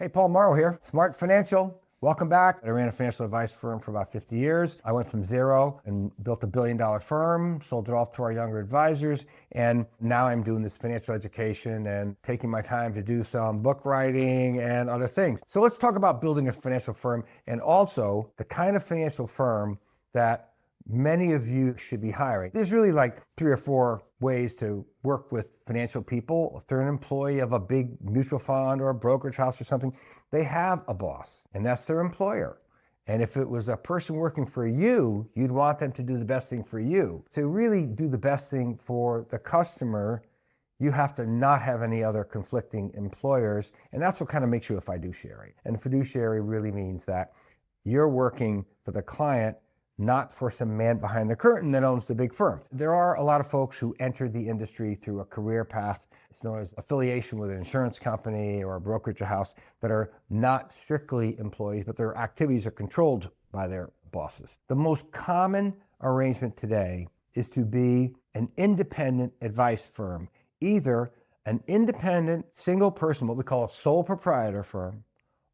Hey, Paul Morrow here, Smart Financial. Welcome back. I ran a financial advice firm for about 50 years. I went from zero and built a billion-dollar firm, sold it off to our younger advisors, and now I'm doing this financial education and taking my time to do some book writing and other things. So let's talk about building a financial firm and also the kind of financial firm that many of you should be hiring. There's really like 3 or 4 ways to work with financial people. If they're an employee of a big mutual fund or a brokerage house or something, they have a boss, and that's their employer. And if it was a person working for you, you'd want them to do the best thing for you. To really do the best thing for the customer, you have to not have any other conflicting employers, and that's what kind of makes you a fiduciary. And fiduciary really means that you're working for the client, not for some man behind the curtain that owns the big firm. There are a lot of folks who entered the industry through a career path. It's known as affiliation with an insurance company or a brokerage house that are not strictly employees, but their activities are controlled by their bosses. The most common arrangement today is to be an independent advice firm, either an independent single person, what we call a sole proprietor firm,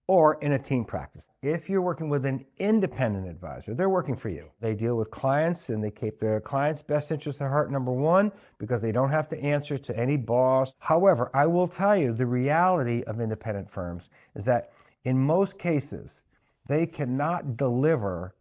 or in a team practice. If you're working with an independent advisor, they're working for you. They deal with clients and they keep their clients' best interests at heart, number one, because they don't have to answer to any boss. However, I will tell you the reality of independent firms is that in most cases, they cannot deliver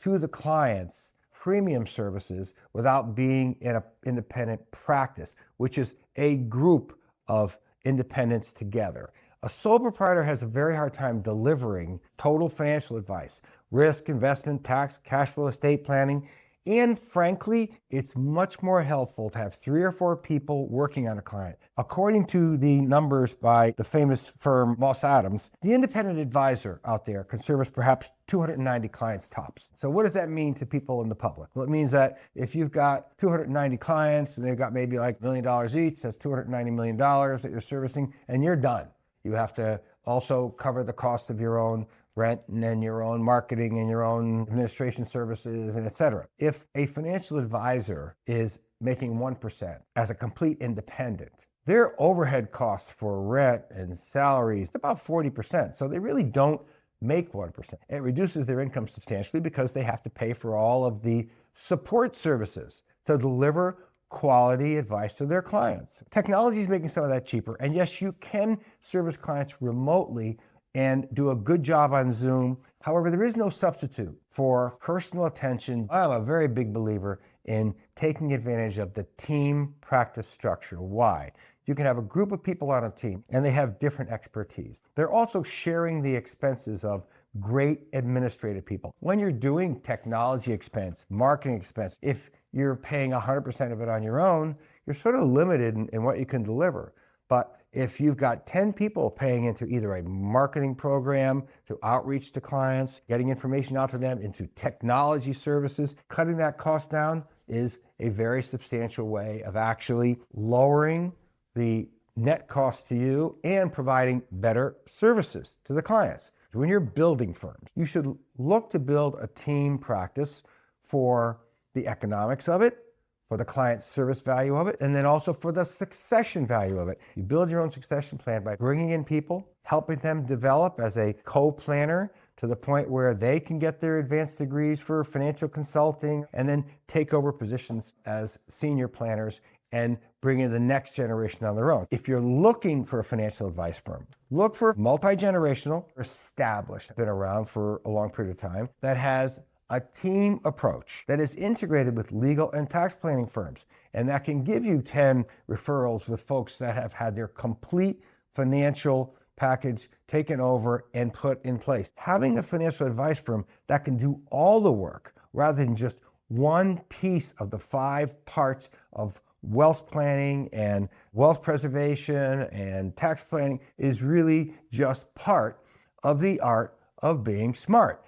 to the clients premium services without being in an independent practice, which is a group of independents together. A sole proprietor has a very hard time delivering total financial advice, risk, investment, tax, cash flow, estate planning, and frankly, it's much more helpful to have 3 or 4 people working on a client. According to the numbers by the famous firm Moss Adams, the independent advisor out there can service perhaps 290 clients tops. So what does that mean to people in the public? Well, it means that if you've got 290 clients and they've got maybe like $1 million each, that's $290 million that you're servicing, and you're done. You have to also cover the cost of your own rent and then your own marketing and your own administration services and et cetera. If a financial advisor is making 1% as a complete independent, their overhead costs for rent and salaries is about 40%. So they really don't make 1%. It reduces their income substantially because they have to pay for all of the support services to deliver quality advice to their clients. Technology is making some of that cheaper. And yes, you can service clients remotely and do a good job on Zoom. However, there is no substitute for personal attention. I'm a very big believer in taking advantage of the team practice structure. Why? You can have a group of people on a team and they have different expertise. They're also sharing the expenses of great administrative people. When you're doing technology expense, marketing expense, if you're paying 100% of it on your own, you're sort of limited in what you can deliver. But if you've got 10 people paying into either a marketing program, to outreach to clients, getting information out to them, into technology services, cutting that cost down is a very substantial way of actually lowering the net cost to you and providing better services to the clients. When you're building firms, you should look to build a team practice for the economics of it, for the client service value of it, and then also for the succession value of it. You build your own succession plan by bringing in people, helping them develop as a co-planner to the point where they can get their advanced degrees for financial consulting and then take over positions as senior planners and bring in the next generation on their own. If you're looking for a financial advice firm, look for multi-generational, established, been around for a long period of time, that has a team approach that is integrated with legal and tax planning firms, and that can give you 10 referrals with folks that have had their complete financial package taken over and put in place. Having a financial advice firm that can do all the work rather than just one piece of the 5 parts of wealth planning and wealth preservation and tax planning is really just part of the art of being smart.